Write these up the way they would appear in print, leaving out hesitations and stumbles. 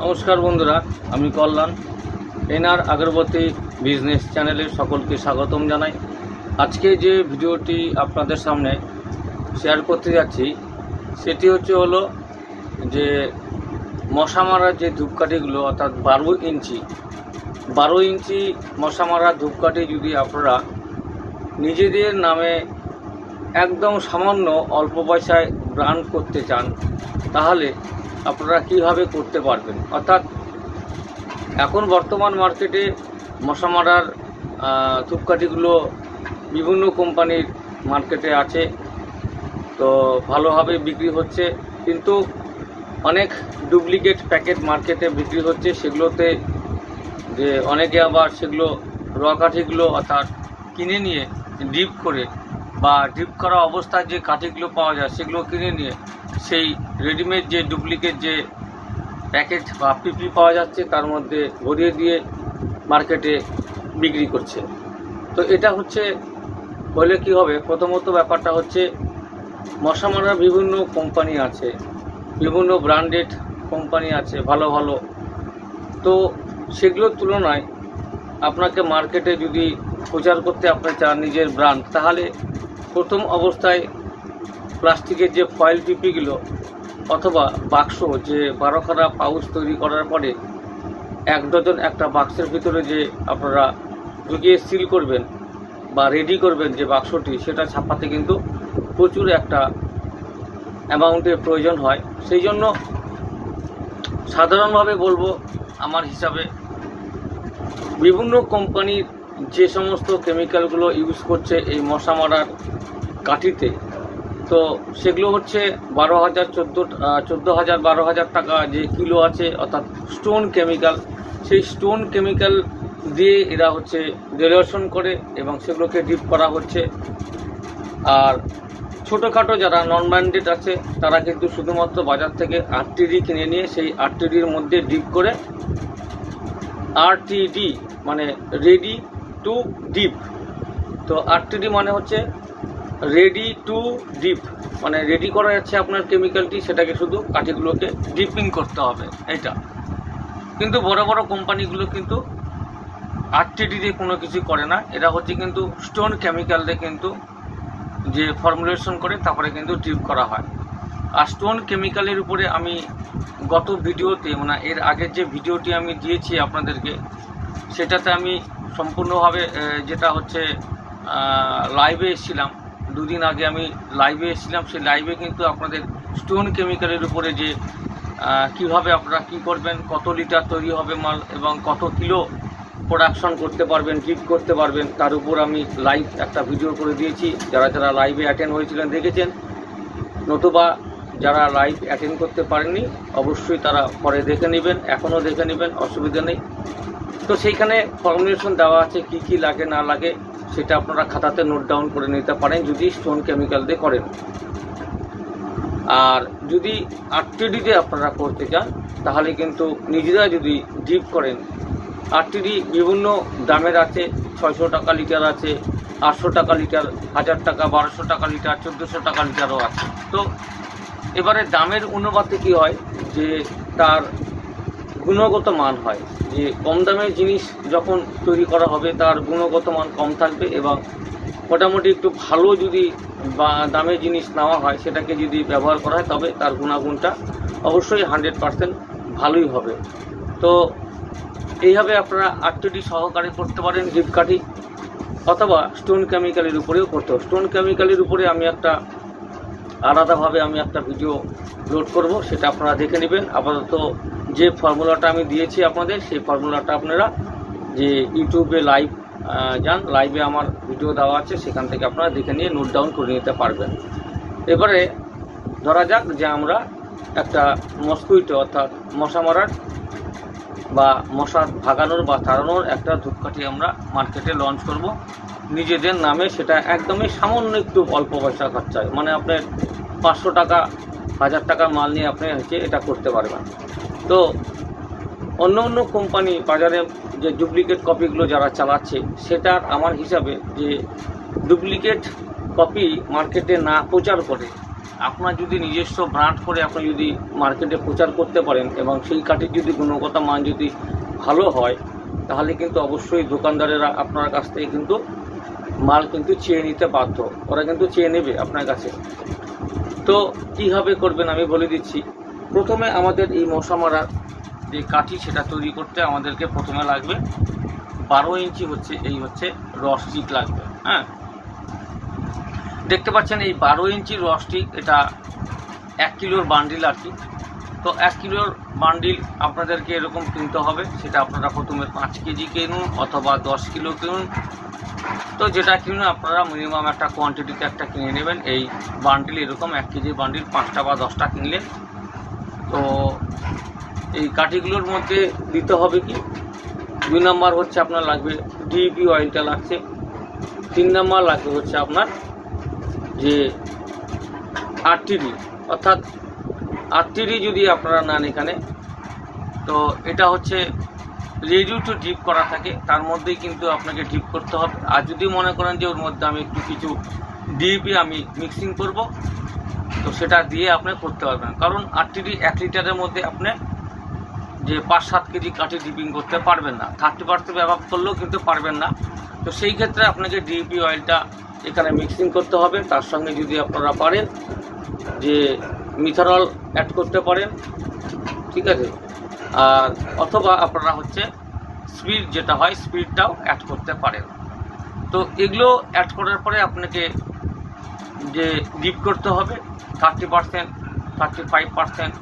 নমস্কার বন্ধুরা, আমি কল্যাণ এনআর আগরবতী বিজনেস চ্যানেলে সকলকে স্বাগতম জানাই। আজকে যে ভিডিওটি আপনাদের সামনে শেয়ার করতে যাচ্ছি সেটি হলো যে মশা মারার যে ধূপকাঠিগুলো, অর্থাৎ 12 ইঞ্চি মশা মারার ধূপকাঠি যদি আপনারা নিজেদের নামে একদম সামান্য অল্প পয়সায় ব্র্যান্ড করতে চান তাহলে আপনারা কীভাবে করতে পারবেন। অর্থাৎ এখন বর্তমান মার্কেটে মশা মারার ধূপকাঠিগুলো বিভিন্ন কোম্পানির মার্কেটে আছে, তো ভালোভাবে বিক্রি হচ্ছে, কিন্তু অনেক ডুপ্লিকেট প্যাকেট মার্কেটে বিক্রি হচ্ছে। সেগুলোতে যে অনেকে আবার সেগুলো র কাঠিগুলো অর্থাৎ কিনে নিয়ে ডিপ করে বা ডিপ করা অবস্থায় যে কাঠিগুলো পাওয়া যায় সেগুলো কিনে নিয়ে সেই রেডিমেড যে ডুপ্লিকেট যে প্যাকেট বা পিপি পাওয়া যাচ্ছে তার মধ্যে ভরিয়ে দিয়ে মার্কেটে বিক্রি করছে। তো এটা হলে কি হবে, প্রথমত ব্যাপারটা হচ্ছে মশা মারার বিভিন্ন কোম্পানি আছে, বিভিন্ন ব্র্যান্ডেড কোম্পানি আছে ভালো ভালো। তো সেগুলোর তুলনায় আপনাকে মার্কেটে যদি প্রচার করতে আপনি চান নিজের ব্র্যান্ড, তাহলে প্রথম অবস্থায় প্লাস্টিকের যে ফয়েল পিপিগুলো অথবা বাক্স, যে 12খানা পাউচ তৈরি করার পরে 1 ডজন একটা বাক্সের ভিতরে যে আপনারা ঢুকিয়ে সিল করবেন বা রেডি করবেন যে বাক্সটি, সেটা ছাপাতে কিন্তু প্রচুর একটা অ্যামাউন্টের প্রয়োজন হয়। সেই জন্য সাধারণভাবে বলবো আমার হিসাবে বিভিন্ন কোম্পানির যে সমস্ত কেমিক্যালগুলো ইউজ করছে এই মশা মারার কাঠিতে, তো সেগুলো 12,000 14,000 12,000 টাকা যে কিলো আছে, অর্থাৎ স্টোন কেমিক্যাল। সেই স্টোন কেমিক্যাল দিয়ে এরা ডিলিউশন করে এবং সেগুলোকে ডিপ করা হচ্ছে। আর ছোটোখাটো যারা নন ব্র্যান্ডেড আছে তারা কিন্তু শুধুমাত্র বাজার থেকে আরটিডি কিনে নিয়ে সেই আরটিডির মধ্যে ডিপ করে, আরটিডি মানে রেডি টু ডিপ। তো আরটিডি মানে রেডি টু ডিপ, মানে রেডি করা যাচ্ছে আপনার কেমিক্যালটি, সেটাকে শুধু কাঠিগুলোকে ডিপিং করতে হবে এইটা। কিন্তু বড় বড় কোম্পানিগুলো কিন্তু আরটিডি দিয়ে কোনো কিছু করে না, এরা কিন্তু স্টোন কেমিক্যাল দিয়ে কিন্তু যে ফর্মুলেশন করে তারপরে কিন্তু ডিপ করা হয়। আর স্টোন কেমিক্যালের উপরে আমি গত ভিডিওতে, মানে এর আগের যে ভিডিওটি আমি দিয়েছি আপনাদেরকে, সেটাতে আমি সম্পূর্ণভাবে যেটা লাইভে এসেছিলাম, 2 দিন আগে আমি লাইভে এসেছিলাম। সেই লাইভে কিন্তু আপনাদের স্টোন কেমিক্যালের উপরে যে কিভাবে আপনারা কি করবেন, কত লিটার তৈরি হবে মাল এবং কত কিলো প্রোডাকশন করতে পারবেন, ডিপ করতে পারবেন, তার উপর আমি লাইভ একটা ভিডিও করে দিয়েছি। যারা যারা লাইভে অ্যাটেন্ড হয়েছিলেন দেখেছেন, নতুবা যারা লাইভ অ্যাটেন্ড করতে পারেননি অবশ্যই তারা পরে দেখে নেবেন, এখনও দেখে নেবেন, অসুবিধা নেই। তো সেইখানে ফর্মুলেশন দেওয়া আছে, কি কি লাগে না লাগে সেটা আপনারা খাতাতে নোট ডাউন করে নিতে পারেন যদি স্টোন কেমিক্যাল দিয়ে করেন। আর যদি আরটিডি আপনারা করতে চান তাহলে কিন্তু নিজেরা যদি ডিপ করেন, আরটিডি বিভিন্ন দামের আছে, 600 টাকা লিটার আছে, 800 টাকা লিটার, 1000 টাকা, 1200 টাকা লিটার, 1400 টাকা লিটারও আছে। তো এবারে দামের অনুপাতে কী হয় যে তার গুণগত মান হয়, যে কম দামের জিনিস যখন তৈরি করা হবে তার গুণগত মান কম থাকবে, এবং মোটামুটি একটু ভালো যদি বা দামের জিনিস নেওয়া হয় সেটাকে যদি ব্যবহার করা হয় তবে তার গুণাগুণটা অবশ্যই 100% ভালোই হবে। তো এইভাবে আপনারা আরটিডি সহকারে করতে পারেন ডিপ কাঠি, অথবা স্টোন কেমিক্যালের উপরেও করতে হবে। স্টোন কেমিক্যালের উপরে আমি আলাদাভাবে একটা ভিডিও লোড করব, সেটা আপনারা দেখে নেবেন। আপাতত যে ফর্মুলাটা আমি দিয়েছি আপনাদের, সেই ফর্মুলাটা আপনারা যে ইউটিউবে লাইভ যান, লাইভে আমার ভিডিও দেওয়া আছে, সেখান থেকে আপনারা দেখে নিয়ে নোট ডাউন করে নিতে পারবেন। এবারে ধরা যাক যে আমরা একটা মস্কুইটো অর্থাৎ মশা মারার বা মশা ভাগানোর বা তাড়ানোর একটা ধূপকাঠি আমরা মার্কেটে লঞ্চ করব নিজেদের নামে। সেটা একদমই সামান্য একটু অল্প পয়সা খরচায়, মানে আপনার 500 টাকা 1000 টাকা মাল নিয়ে আপনি এটা করতে পারবেন। তো অন্য অন্য কোম্পানি বাজারে যে ডুপ্লিকেট কপিগুলো যারা চালাচ্ছে, সেটার আমার হিসাবে যে ডুপ্লিকেট কপি মার্কেটে না প্রচার করে আপনার যদি নিজস্ব ব্র্যান্ড করে আপনি যদি মার্কেটে প্রচার করতে পারেন এবং সেই কাঠির যদি গুণগত মান যদি ভালো হয়, তাহলে কিন্তু অবশ্যই দোকানদারেরা আপনার কাছ থেকে কিন্তু মাল কিন্তু চেয়ে নিতে বাধ্য, ওরা কিন্তু চেয়ে নেবে আপনার কাছে। তো কীভাবে করবেন আমি বলে দিচ্ছি। প্রথমে আমাদের এই মশা মারার যে কাঠি সেটা তৈরি করতে আমাদেরকে প্রথমে লাগবে 12 ইঞ্চি হচ্ছে রসটিক লাগবে। হ্যাঁ, দেখতে পাচ্ছেন এই 12 ইঞ্চি রসটিক, এটা 1 কিলোর বান্ডিল আর কি। তো 1 কিলোর বান্ডিল আপনাদেরকে এরকম কিনতে হবে। সেটা আপনারা প্রথমে 5 কেজি কিনুন অথবা 10 কিলো কিনুন। তো যেটা কিনুন আপনারা মিনিমাম একটা কোয়ান্টিটিতে একটা কিনে নেবেন। এই বান্ডিল এরকম 1 কেজি বান্ডিল 5টা বা 10টা কিনলেন। তো এই কাঠিগুলোর মধ্যে দিতে হবে কি, 2 নম্বর হচ্ছে আপনার লাগবে ডিপি অয়েলটা লাগছে। 3 নম্বর লাগবে হচ্ছে আপনার যে আরটিডি, অর্থাৎ আরটিডি যদি আপনারা নেন এখানে, তো এটা হচ্ছে রেডি টু ডিপ করা থাকে, তার মধ্যেই কিন্তু আপনাকে ডিপ করতে হবে। আর যদি মনে করেন যে ওর মধ্যে আমি একটু কিছু ডিপি আমি মিক্সিং করব, তো সেটা দিয়ে আপনি করতে পারবেন। কারণ আরটিডি 1 লিটারের মধ্যে আপনি যে 5-7 কেজি কাঠি ডিপিং করতে পারবেন না, 30% ব্যবহার করলেও কিন্তু পারবেন না। তো সেই ক্ষেত্রে আপনাকে ডিপি অয়েলটা এখানে মিক্সিং করতে হবে। তার সঙ্গে যদি আপনারা পারেন যে মিথানল অ্যাড করতে পারেন, ঠিক আছে, আর অথবা আপনারা হচ্ছে স্পিড যেটা হয় স্পিডটাও অ্যাড করতে পারেন। তো এগুলো অ্যাড করার পরে আপনাকে যে ডিপ করতে হবে 30%, 35%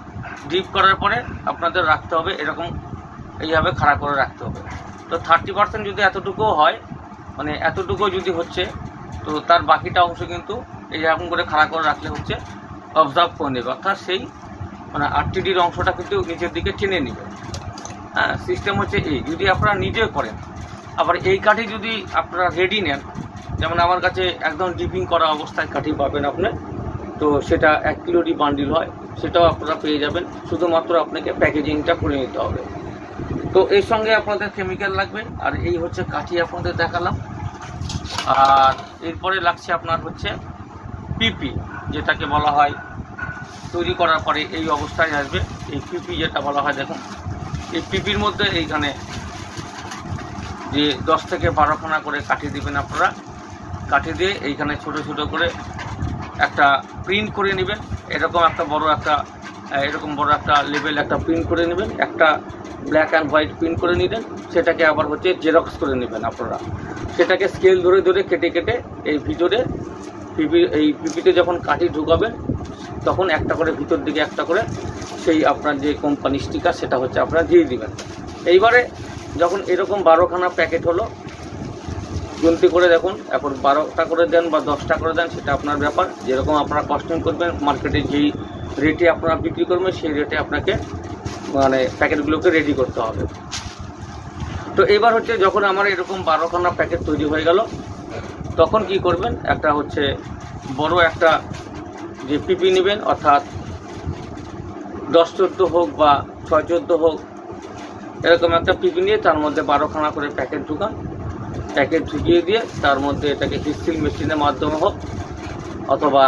ডিপ করার পরে আপনাদের রাখতে হবে এরকম, এইভাবে খাড়া করে রাখতে হবে। তো 30% যদি এতটুকুও হয়, মানে এতটুকু যদি হচ্ছে, তো তার বাকিটা অংশ কিন্তু এইরকম করে খাড়া করে রাখলে হচ্ছে অবজার্ভ করে নেবে, অর্থাৎ সেই মানে আরটিডির অংশটা কিন্তু নিচের দিকে টেনে নেবে। হ্যাঁ, সিস্টেম হচ্ছে এই। যদি আপনারা নিজে করেন, আবার এই কাঠি যদি আপনারা রেডি নেন, যেমন আমার কাছে একদম ডিপিং করা অবস্থায় কাঠি পাবেন আপনি, তো সেটা 1 কিলোরই বান্ডিল হয়, সেটাও আপনারা পেয়ে যাবেন। শুধুমাত্র আপনাকে প্যাকেজিংটা করে নিতে হবে। তো এর সঙ্গে আপনাদের কেমিক্যাল লাগবে। আর এই হচ্ছে কাঠি আপনাদের দেখালাম। আর এরপরে লাগছে আপনার হচ্ছে পিপি, যেটাকে বলা হয় তৈরি করার পরে এই অবস্থায় আসবে। এই পিপি যেটা বলা হয়, দেখুন এই পিপির মধ্যে এইখানে যে 10 থেকে 12 খানা করে কাঠি দিবেন আপনারা। কাঠি দিয়ে এইখানে ছোট ছোট করে একটা প্রিন্ট করে নেবেন। এরকম বড় একটা লেবেল একটা প্রিন্ট করে নেবেন। একটা ব্ল্যাক অ্যান্ড হোয়াইট প্রিন্ট করে নিলেন, সেটাকে আবার হচ্ছে জেরক্স করে নেবেন আপনারা। সেটাকে স্কেল ধরে ধরে কেটে কেটে এই ভিতরে পিপিতে যখন কাঠি ঢুকাবেন, তখন একটা করে ভিতর দিকে একটা করে সেই আপনার যে কোম্পানি স্টিকার সেটা হচ্ছে আপনারা দিয়ে দিবেন। এইবারে যখন এরকম 12 খানা প্যাকেট হলো, গুনতি করে দেখুন, এখন 12টা করে দেন বা 10টা করে দেন, সেটা আপনার ব্যাপার। যেরকম আপনারা কস্টিং করবেন, মার্কেটে যেই রেটে আপনারা বিক্রি করবেন সেই রেটে আপনাকে মানে প্যাকেটগুলোকে রেডি করতে হবে। তো এবার হচ্ছে যখন আমার এরকম 12 খানা প্যাকেট তৈরি হয়ে গেল, তখন কি করবেন, একটা হচ্ছে বড় একটা যে পিপি নেবেন, অর্থাৎ 10-14 হোক বা 6-14 হোক, এরকম একটা পিপি নিয়ে তার মধ্যে 12 খানা করে প্যাকেট ঢুকান। প্যাকেট ঢুকিয়ে দিয়ে তার মধ্যে এটাকে হিটসিল মেশিনের মাধ্যমে হোক অথবা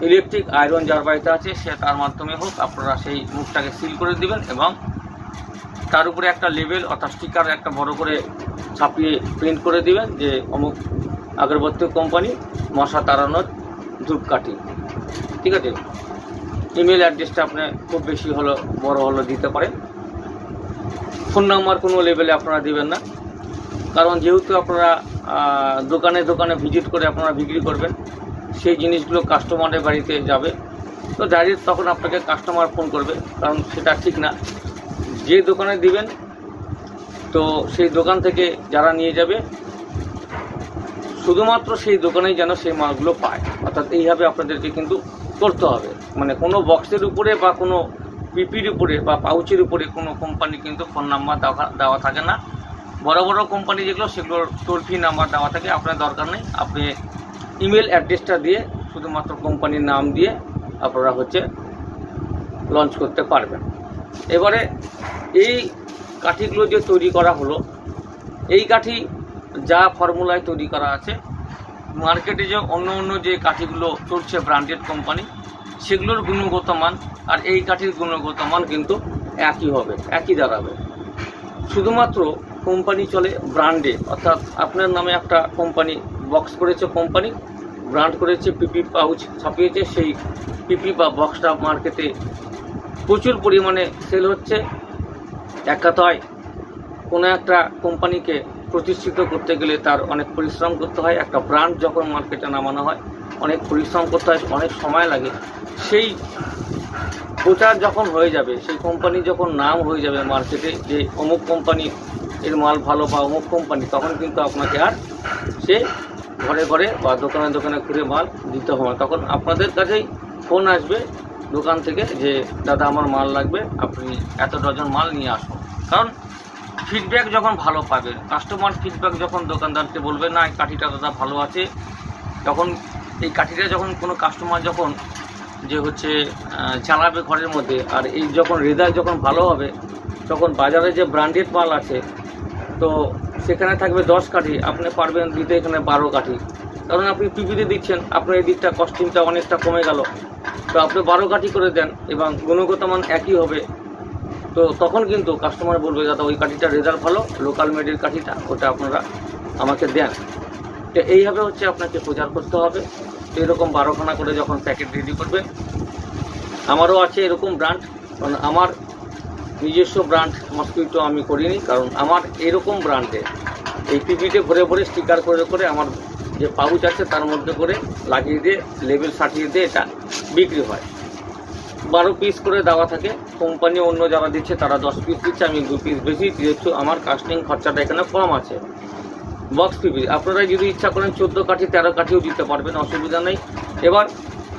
ইলেকট্রিক আয়রন যার বাড়িতে আছে সে তার মাধ্যমে হোক, আপনারা সেই মুখটাকে সিল করে দিবেন এবং তার উপরে একটা লেবেল অর্থাৎ স্টিকার একটা বড় করে ছাপিয়ে প্রিন্ট করে দিবেন যে অমুক আগরবাতি কোম্পানি মশা তাড়ানোর ধূপকাঠি, ঠিক আছে। ইমেল অ্যাড্রেসটা আপনি খুব বেশি হলো বড় হলো দিতে পারেন। ফোন নাম্বার কোনো লেভেলে আপনারা দিবেন না, কারণ যেহেতু আপনারা দোকানে দোকানে ভিজিট করে আপনারা বিক্রি করবেন, সেই জিনিসগুলো কাস্টমারের বাড়িতে যাবে। তো ডাইরেক্ট তখন আপনাকে কাস্টমার ফোন করবে, কারণ সেটা ঠিক না। যে দোকানে দিবেন, তো সেই দোকান থেকে যারা নিয়ে যাবে শুধুমাত্র সেই দোকানেই যেন সেই মালগুলো পায়, অর্থাৎ এইভাবে আপনাদেরকে কিন্তু করতে হবে। মানে কোনো বক্সের উপরে বা কোনো পিপির উপরে বা পাউচের উপরে কোনো কোম্পানি কিন্তু ফোন নাম্বার দেওয়া থাকে না। বড় বড় কোম্পানি যেগুলো সেগুলোর টোল ফ্রি নাম্বার দেওয়া থাকে, আপনার দরকার নেই। আপনি ইমেল অ্যাড্রেসটা দিয়ে শুধুমাত্র কোম্পানির নাম দিয়ে আপনারা হচ্ছে লঞ্চ করতে পারবেন। এবারে এই কাঠিগুলো যে তৈরি করা হলো, এই কাঠি যা ফর্মুলায় তৈরি করা আছে মার্কেটে যে অন্য যে কাঠিগুলো চলছে ব্র্যান্ডেড কোম্পানি, সেগুলোর গুণগত মান আর এই কাঠির গুণগত মান কিন্তু একই হবে, একই দাঁড়াবে। শুধুমাত্র কোম্পানি চলে ব্র্যান্ডে, অর্থাৎ আপনার নামে একটা কোম্পানি বক্স করেছে, কোম্পানি ব্র্যান্ড করেছে, পিপি পাউচ ছাপিয়েছে, সেই পিপি বা বক্সটা মার্কেটে প্রচুর পরিমাণে সেল হচ্ছে। এক কথায় কোনো একটা কোম্পানিকে প্রতিষ্ঠিত করতে গেলে তার অনেক পরিশ্রম করতে হয়। একটা ব্র্যান্ড যখন মার্কেটে নামানো হয় অনেক পরিশ্রম করতে হয়, অনেক সময় লাগে। সেই প্রচার যখন হয়ে যাবে, সেই কোম্পানি যখন নাম হয়ে যাবে মার্কেটে যে অমুক কোম্পানি এর মাল ভালো বা অমুক কোম্পানি, তখন কিন্তু আপনাকে আর সে ঘরে ঘরে বা দোকানে দোকানে ঘুরে মাল দিতে হবে। তখন আপনাদের কাছেই ফোন আসবে দোকান থেকে যে দাদা আমার মাল লাগবে, আপনি এত ডজন মাল নিয়ে আসুন। কারণ ফিডব্যাক যখন ভালো পাবেন, কাস্টমার ফিডব্যাক যখন দোকানদারকে বলবে না এই কাঠিটা দাদা ভালো আছে, তখন এই কাঠিটা যখন কোনো কাস্টমার যখন যে হচ্ছে চালাবে ঘরের মধ্যে, আর এই যখন রেজাল্ট যখন ভালো হবে, তখন বাজারে যে ব্র্যান্ডেড মাল আছে তো সেখানে থাকবে 10 কাঠি, আপনি পারবেন দিতে এখানে 12 কাঠি। কারণ আপনি পিপিতে দিচ্ছেন, আপনার এই দিকটা কস্টিংটা অনেকটা কমে গেল, তো আপনি 12 কাঠি করে দেন এবং গুণগত মান একই হবে। তো তখন কিন্তু কাস্টমার বলবে দাদা ওই কাঠিটা রেজাল্ট ভালো, লোকাল মেডের কাঠিটা ওটা আপনারা আমাকে দেন। তো এইভাবে হচ্ছে আপনাকে প্রচার করতে হবে। এরকম 12খানা করে যখন প্যাকেট রেডি করবে, আমারও আছে এরকম ব্র্যান্ড, কারণ আমার নিজস্ব ব্র্যান্ড মসকুইটো আমি করিনি, কারণ আমার এরকম ব্র্যান্ডে এই পিপিতে ভরে ভরে স্টিকার করে করে আমার যে পাউচ আছে তার মধ্যে করে লাগিয়ে দিয়ে লেবেল সাটিয়ে দিয়ে এটা বিক্রি হয়। 12 পিস করে দেওয়া থাকে, কোম্পানি অন্য যারা দিচ্ছে তারা 10 পিস দিচ্ছে, আমি 2 পিস বেশি দিচ্ছি, আমার কাস্টিং খরচাটা এখানে কম আছে। বক্স পিপি আপনারা যদি ইচ্ছা করেন 14 কাঠি 13 কাঠিও দিতে পারবেন, অসুবিধা নেই। এবার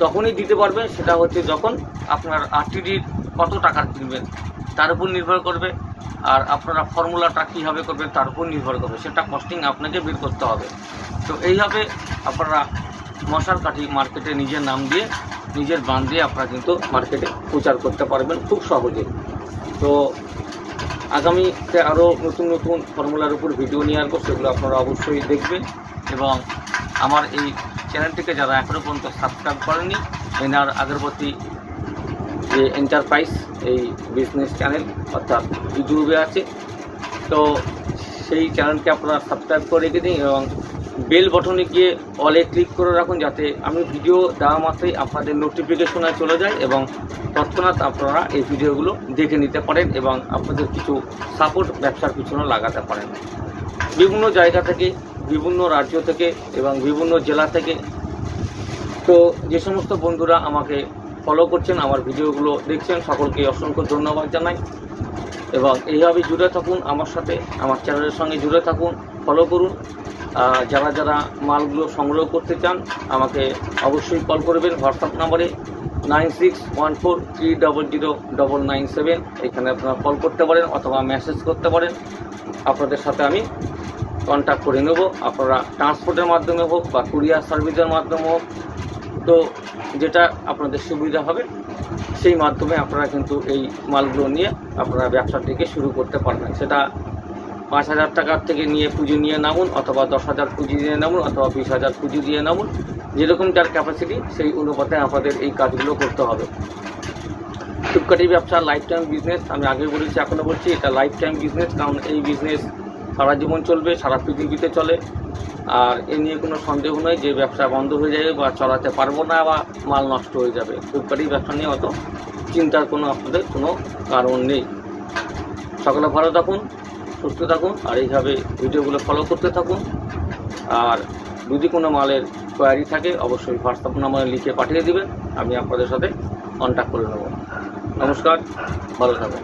তখনই দিতে পারবেন সেটা হচ্ছে যখন আপনার আরটিডির কত টাকার কিনবেন তার উপর নির্ভর করবে, আর আপনারা ফর্মুলাটা কীভাবে করবেন তার উপর নির্ভর করবে, সেটা কস্টিং আপনাকে বের করতে হবে। তো এইভাবে আপনারা মশার কাঠি মার্কেটে নিজের নাম দিয়ে নিজের ব্র্যান্ড দিয়ে আপনারা কিন্তু মার্কেটে প্রচার করতে পারবেন খুব সহজে। তো আগামীতে আরও নতুন নতুন ফর্মুলার উপর ভিডিও নিয়ে আসবো, সেগুলো আপনারা অবশ্যই দেখবেন। এবং আমার এই চ্যানেলটিকে যারা এখনও পর্যন্ত সাবস্ক্রাইব করেনি, এনার আগরবতী যে এন্টারপ্রাইজ এই বিজনেস চ্যানেল অর্থাৎ ইউটিউবে আছে, তো সেই চ্যানেলকে আপনারা সাবস্ক্রাইব করে রেখে দিন এবং বেল বটনে গিয়ে অলে ক্লিক করে রাখুন, যাতে আমি ভিডিও দেওয়া মাত্রই আপনাদের নোটিফিকেশনে চলে যায় এবং তৎক্ষণাৎ আপনারা এই ভিডিওগুলো দেখে নিতে পারেন এবং আপনাদের কিছু সাপোর্ট ব্যবসার পিছনে লাগাতে পারেন। বিভিন্ন জায়গা থেকে, বিভিন্ন রাজ্য থেকে এবং বিভিন্ন জেলা থেকে। তো যে সমস্ত বন্ধুরা আমাকে ফলো করছেন, আমার ভিডিওগুলো দেখছেন, সকলকে অসংখ্য ধন্যবাদ জানাই। এবং এইভাবে জুড়ে থাকুন আমার সাথে, আমার চ্যানেলের সঙ্গে জুড়ে থাকুন, ফলো করুন। যারা যারা মালগুলো সংগ্রহ করতে চান আমাকে অবশ্যই কল করবেন হোয়াটসঅ্যাপ নাম্বারে 9614300997। এখানে আপনারা কল করতে পারেন অথবা মেসেজ করতে পারেন, আপনাদের সাথে আমি কন্ট্যাক্ট করে নেব। আপনারা ট্রান্সপোর্টের মাধ্যমে হোক বা কুরিয়ার সার্ভিসের মাধ্যমে হোক, তো যেটা আপনাদের সুবিধা হবে সেই মাধ্যমে আপনারা কিন্তু এই মালগুলো নিয়ে আপনারা ব্যবসাটিকে শুরু করতে পারবেন। সেটা 5,000 টাকার থেকে নিয়ে পুঁজি নিয়ে নামুন, অথবা 10,000 পুঁজি নিয়ে নামুন, অথবা 20,000 পুঁজি দিয়ে নামুন, যেরকম যার ক্যাপাসিটি সেই অনুপাতে আপনাদের এই কাজগুলো করতে হবে। ধূপকাঠি ব্যবসা লাইফ টাইম বিজনেস, আমি আগে বলেছি এখনও বলছি, এটা লাইফ টাইম বিজনেস, কারণ এই বিজনেস সারা জীবন চলবে, সারা পৃথিবীতে চলে। আর এ নিয়ে কোনো সন্দেহ নয় যে ব্যবসা বন্ধ হয়ে যাবে বা চালাতে পারবো না বা মাল নষ্ট হয়ে যাবে। ধূপকাঠি ব্যবসা নিয়ে অত চিন্তার কোনো আপনাদের কোনো কারণ নেই। সকলে ভালো থাকুন, সুস্থ থাকুন, আর এইভাবে ভিডিওগুলো ফলো করতে থাকুন। আর যদি কোনো মালের কোয়ারি থাকে অবশ্যই হোয়াটসঅ্যাপ নাম্বারে লিখে পাঠিয়ে দেবেন, আমি আপনাদের সাথে কন্ট্যাক্ট করে নেব। নমস্কার, ভালো থাকুন।